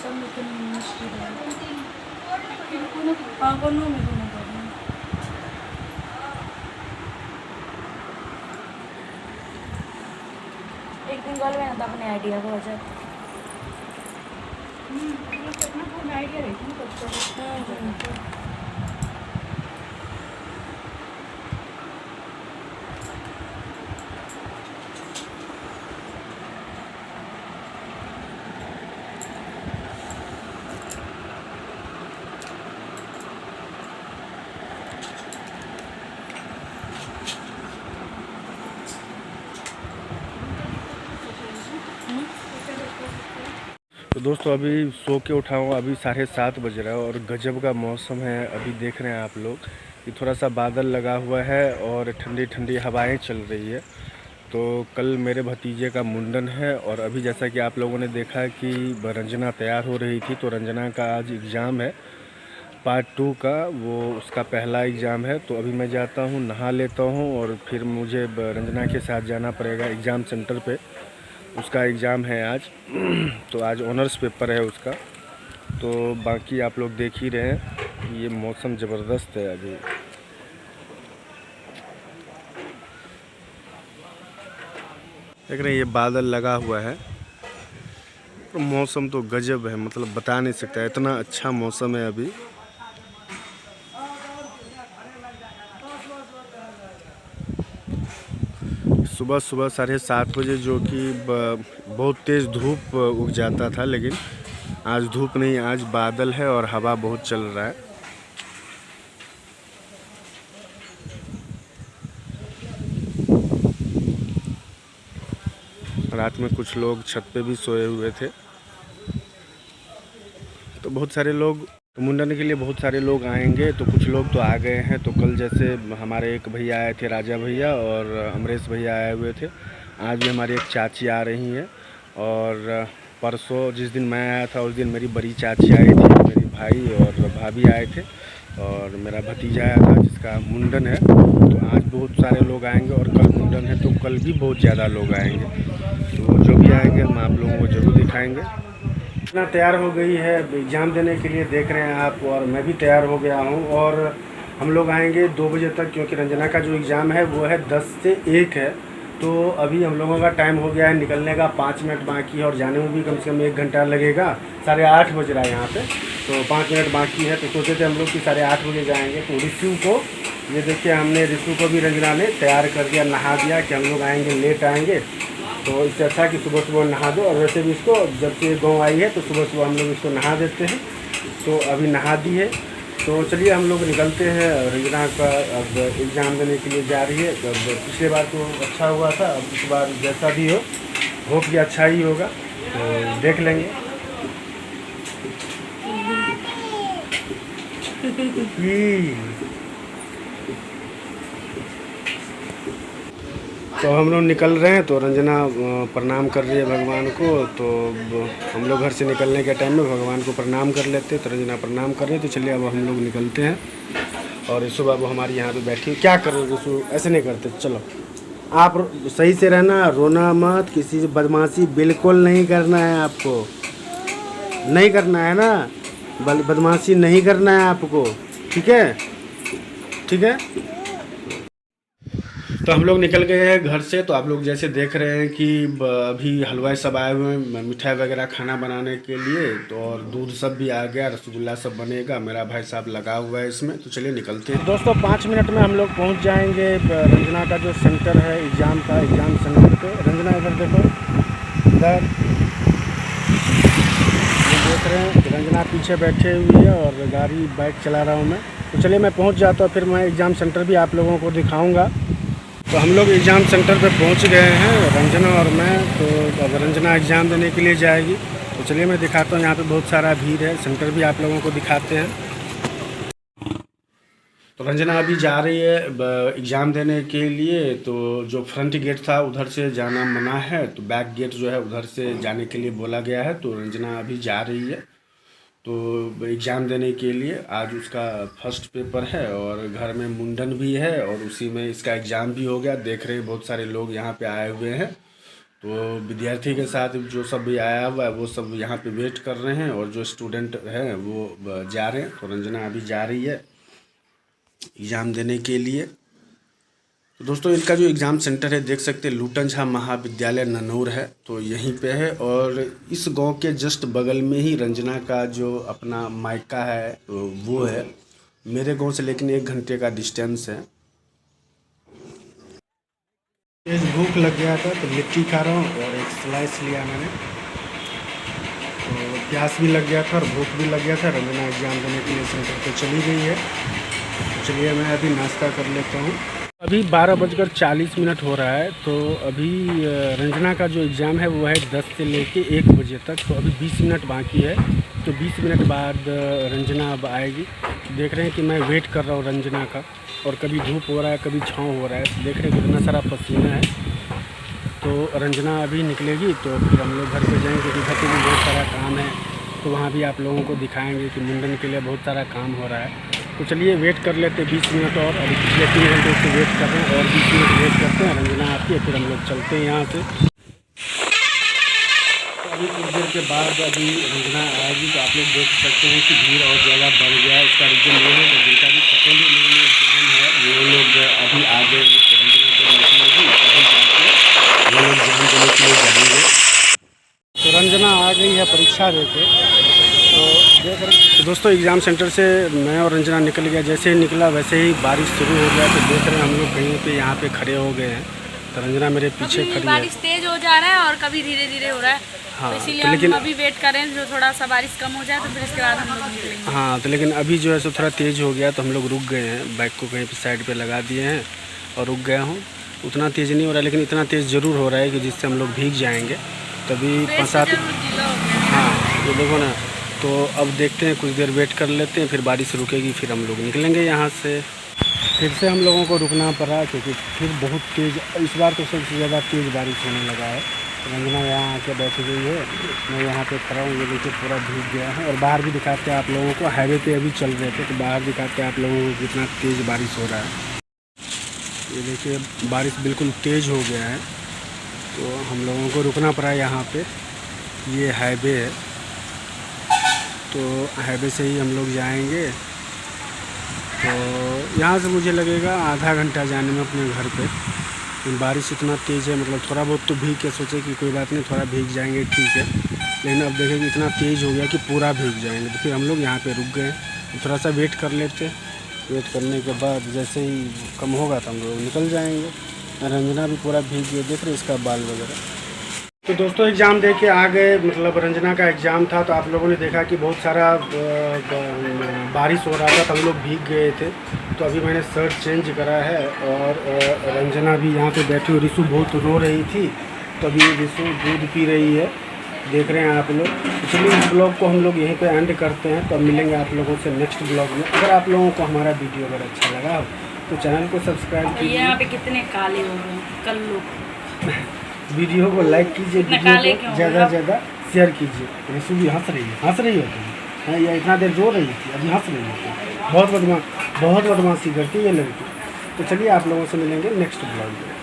सब में तो मुश्किल है। पागल में गुना करना। एक दिन कॉल में अपने आइडिया को वजह अपना आइडिया रहती है बच्चों को। तो दोस्तों अभी सो के उठा हूँ, अभी 7:30 बज रहा है और गजब का मौसम है। अभी देख रहे हैं आप लोग कि थोड़ा सा बादल लगा हुआ है और ठंडी ठंडी हवाएं चल रही है। तो कल मेरे भतीजे का मुंडन है और अभी जैसा कि आप लोगों ने देखा कि रंजना तैयार हो रही थी, तो रंजना का आज एग्ज़ाम है पार्ट 2 का, वो उसका पहला एग्ज़ाम है। तो अभी मैं जाता हूँ, नहा लेता हूँ और फिर मुझे रंजना के साथ जाना पड़ेगा एग्ज़ाम सेंटर पे। उसका एग्ज़ाम है आज तो आज ऑनर्स पेपर है उसका। तो बाकी आप लोग देख ही रहे हैं, ये मौसम ज़बरदस्त है अभी। देख रहे हैं ये बादल लगा हुआ है, तो मौसम तो गजब है, मतलब बता नहीं सकता, इतना अच्छा मौसम है अभी। सुबह सुबह 7:30 बजे जो कि बहुत तेज़ धूप उग जाता था, लेकिन आज धूप नहीं, आज बादल है और हवा बहुत चल रहा है। रात में कुछ लोग छत पे भी सोए हुए थे। तो बहुत सारे लोग, तो मुंडन के लिए बहुत सारे लोग आएंगे, तो कुछ लोग तो आ गए हैं। तो कल जैसे हमारे एक भैया आए थे, राजा भैया, और अमरेश भैया आए हुए थे। आज भी हमारी एक चाची आ रही हैं। और परसों जिस दिन मैं आया था उस दिन मेरी बड़ी चाची आई थी, मेरी भाई और भाभी आए थे, और मेरा भतीजा आया था जिसका मुंडन है। तो आज बहुत सारे लोग आएंगे और कल मुंडन है, तो कल भी बहुत ज़्यादा लोग आएंगे। तो वो जो भी आएंगे हम आप लोगों को ज़रूर दिखाएंगे। इतना तैयार हो गई है एग्ज़ाम देने के लिए, देख रहे हैं आप, और मैं भी तैयार हो गया हूँ। और हम लोग आएंगे 2 बजे तक, क्योंकि रंजना का जो एग्ज़ाम है वो है 10 से 1 है। तो अभी हम लोगों का टाइम हो गया है निकलने का, 5 मिनट बाकी है, और जाने में भी कम से कम 1 घंटा लगेगा। 8:30 बज रहा है यहाँ पे, तो 5 मिनट बाकी है। तो सोचे थे हम लोग कि 8:30 बजे जाएंगे। तो रिशु को, ये देखिए, हमने रिशु को भी रंजना ने तैयार कर दिया, नहा दिया कि हम लोग आएँगे लेट आएँगे, तो इससे अच्छा कि सुबह सुबह नहा दो। और वैसे भी इसको जब से गाँव आई है तो सुबह सुबह हम लोग इसको नहा देते हैं। तो अभी नहा दी है, तो चलिए हम लोग निकलते हैं। रंजना का अब एग्ज़ाम देने के लिए जा रही है। अब पिछले बार तो अच्छा हुआ था, अब इस बार जैसा भी हो, होप कि अच्छा ही होगा, तो देख लेंगे। तो हम लोग निकल रहे हैं, तो रंजना प्रणाम कर रही है भगवान को। तो हम लोग घर से निकलने के टाइम में भगवान को प्रणाम कर लेते हैं। तो रंजना प्रणाम कर रही है। तो चलिए अब हम लोग निकलते हैं। और रिशु बाबू हमारी यहाँ पे बैठी, क्या कर रहे हो रिशु? ऐसे नहीं करते, चलो आप सही से रहना, रोना मत, किसी से बदमाशी बिल्कुल नहीं करना है आपको, नहीं करना है ना, बदमाशी नहीं करना है आपको, ठीक है? ठीक है। तो हम लोग निकल गए हैं घर से। तो आप लोग जैसे देख रहे हैं कि अभी हलवाई सब आए हुए हैं मिठाई वगैरह खाना बनाने के लिए। तो और दूध सब भी आ गया, रसगुल्ला सब बनेगा, मेरा भाई साहब लगा हुआ है इसमें। तो चलिए निकलते हैं दोस्तों। 5 मिनट में हम लोग पहुंच जाएंगे रंजना का जो सेंटर है एग्ज़ाम का, एग्ज़ाम सेंटर पे। रंजना इधर देखो, इधर देख रहे हैं रंजना पीछे बैठे हुई है और गाड़ी बाइक चला रहा हूँ मैं। तो चलिए मैं पहुँच जाता हूँ, फिर मैं एग्ज़ाम सेंटर भी आप लोगों को दिखाऊँगा। तो हम लोग एग्ज़ाम सेंटर पे पहुंच गए हैं, रंजना और मैं। तो अब रंजना एग्ज़ाम देने के लिए जाएगी। तो चलिए मैं दिखाता हूँ, यहाँ पे बहुत सारा भीड़ है, सेंटर भी आप लोगों को दिखाते हैं। तो रंजना अभी जा रही है एग्ज़ाम देने के लिए। तो जो फ्रंट गेट था उधर से जाना मना है, तो बैक गेट जो है उधर से जाने के लिए बोला गया है। तो रंजना अभी जा रही है तो एग्ज़ाम देने के लिए। आज उसका फर्स्ट पेपर है और घर में मुंडन भी है और उसी में इसका एग्ज़ाम भी हो गया। देख रहे हैं बहुत सारे लोग यहाँ पे आए हुए हैं। तो विद्यार्थी के साथ जो सब भी आया हुआ है वो सब यहाँ पे वेट कर रहे हैं, और जो स्टूडेंट हैं वो जा रहे हैं। तो रंजना अभी जा रही है एग्ज़ाम देने के लिए। तो दोस्तों इनका जो एग्ज़ाम सेंटर है देख सकते हैं, लूटन झा महाविद्यालय ननौर है, तो यहीं पे है। और इस गांव के जस्ट बगल में ही रंजना का जो अपना मायका है वो है। मेरे गांव से लेकिन 1 घंटे का डिस्टेंस है। तेज भूख लग गया था तो लिट्टी खा रहा हूँ और एक स्लाइस लिया मैंने। तो प्यास भी लग गया था और भूख भी लग गया था। रंजना एग्ज़ाम देने के लिए सेंटर पे चली गई है। तो चलिए मैं अभी नाश्ता कर लेता हूँ। अभी 12:40 हो रहा है। तो अभी रंजना का जो एग्ज़ाम है वो है 10 से लेके 1 बजे तक। तो अभी 20 मिनट बाकी है। तो 20 मिनट बाद रंजना अब आएगी। देख रहे हैं कि मैं वेट कर रहा हूँ रंजना का, और कभी धूप हो रहा है कभी छाँव हो रहा है। देख रहे हैं कितना सारा पसीना है। तो रंजना अभी निकलेगी तो फिर हम लोग घर पे जाएंगे, क्योंकि घर पे भी बहुत सारा काम है। तो वहाँ भी आप लोगों को दिखाएंगे कि मुंडन के लिए बहुत सारा काम हो रहा है। तो चलिए वेट कर लेते 20 मिनट और। अभी पिछले 3 घंटे से वेट कर रहे हैं और 20 मिनट वेट करते हैं। रंजना आती है फिर हम लोग चलते हैं यहाँ से। तो अभी कुछ देर के बाद अभी रंजना आएगी। तो आप लोग देख सकते हैं कि भीड़ और ज़्यादा बढ़ गया है। इसका रीज़न ये है कि जिनका भी सेकेंड ईयर में एग्ज़ाम है वो लोग अभी आ गए हैं। तो रंजना जब निकलेगी तभी जाके वो लोग एग्ज़ाम देने के लिए जाएंगे। तो रंजना आ गई है परीक्षा देके। तो देख रहे हैं तो दोस्तों एग्ज़ाम सेंटर से मैं और रंजना निकल गया। जैसे ही निकला वैसे ही बारिश शुरू हो गया। तो देख रहे हैं हम लोग कहीं पे यहाँ पे खड़े हो गए हैं। तो रंजना मेरे पीछे खड़ी है। बारिश तेज हो जा रहा है और कभी धीरे धीरे हो रहा है। हाँ, तो इसीलिए तो लेकिन हम अभी वेट कर रहे हैं जो थोड़ा सा बारिश कम हो जाए तो फिर इसके बाद हम लोग निकलेंगे। हाँ, तो लेकिन अभी जो है सो थोड़ा तेज़ हो गया तो हम लोग रुक गए हैं। बाइक को कहीं पे साइड पे लगा दिए हैं और रुक गया हूँ। उतना तेज़ नहीं हो रहा है, लेकिन इतना तेज़ ज़रूर हो रहा है कि जिससे हम लोग भीग जाएंगे। तभी 5-7 हाँ ये देखो ना। तो अब देखते हैं, कुछ देर वेट कर लेते हैं, फिर बारिश रुकेगी फिर हम लोग निकलेंगे यहाँ से। फिर से हम लोगों को रुकना पड़ा क्योंकि फिर बहुत तेज़, इस बार तो सबसे ज़्यादा तेज़ बारिश होने लगा है। रंजना यहाँ आके बैठ गई है, मैं यहाँ पे खड़ा हूँ। ये देखिए पूरा भीग गया है। और बाहर भी दिखाते हैं आप लोगों को। हाईवे पे अभी चल रहे थे तो बाहर दिखाते हैं आप लोगों को कितना तेज़ बारिश हो रहा है। ये देखिए बारिश बिल्कुल तेज़ हो गया है। तो हम लोगों को रुकना पड़ा यहाँ पे। ये हाईवे है, तो हाईवे से ही हम लोग जाएंगे। तो यहाँ से मुझे लगेगा आधा घंटा जाने में अपने घर पे। बारिश इतना तेज़ है, मतलब थोड़ा बहुत तो भीग के सोचे कि कोई बात नहीं थोड़ा भीग जाएंगे ठीक है, लेकिन अब देखेंगे इतना तेज़ हो गया कि पूरा भीग जाएंगे। तो फिर हम लोग यहाँ पे रुक गए। थोड़ा सा वेट कर लेते। वेट करने के बाद जैसे ही कम होगा तो हम लोग निकल जाएंगे। रंजना भी पूरा भीग गई, देख रहे इसका बाल वगैरह। तो दोस्तों एग्ज़ाम दे के आ गए, मतलब रंजना का एग्ज़ाम था। तो आप लोगों ने देखा कि बहुत सारा बारिश हो रहा था तो हम लोग भीग गए थे। तो अभी मैंने शर्ट चेंज करा है और रंजना भी यहाँ पे बैठी हुई। रिशु बहुत रो रही थी तो अभी रिशु दूध पी रही है, देख रहे हैं आप लोग। तो चलिए इस ब्लॉग को हम लोग यहीं पे एंड करते हैं। तो अब मिलेंगे आप लोगों से नेक्स्ट ब्लॉग में। अगर आप लोगों को हमारा वीडियो अगर अच्छा लगा हो तो चैनल को सब्सक्राइब कीजिए। यहाँ पे कितने काले हो गए कल लोग। वीडियो को लाइक कीजिए, वीडियो को ज़्यादा से ज़्यादा शेयर कीजिए। रिशु भी हंस रही हो तुम, या इतना देर रो रही थी अभी हंस रही हो। बहुत बदमाशी करती है ये लड़की। तो चलिए आप लोगों से मिलेंगे नेक्स्ट ब्लॉग में।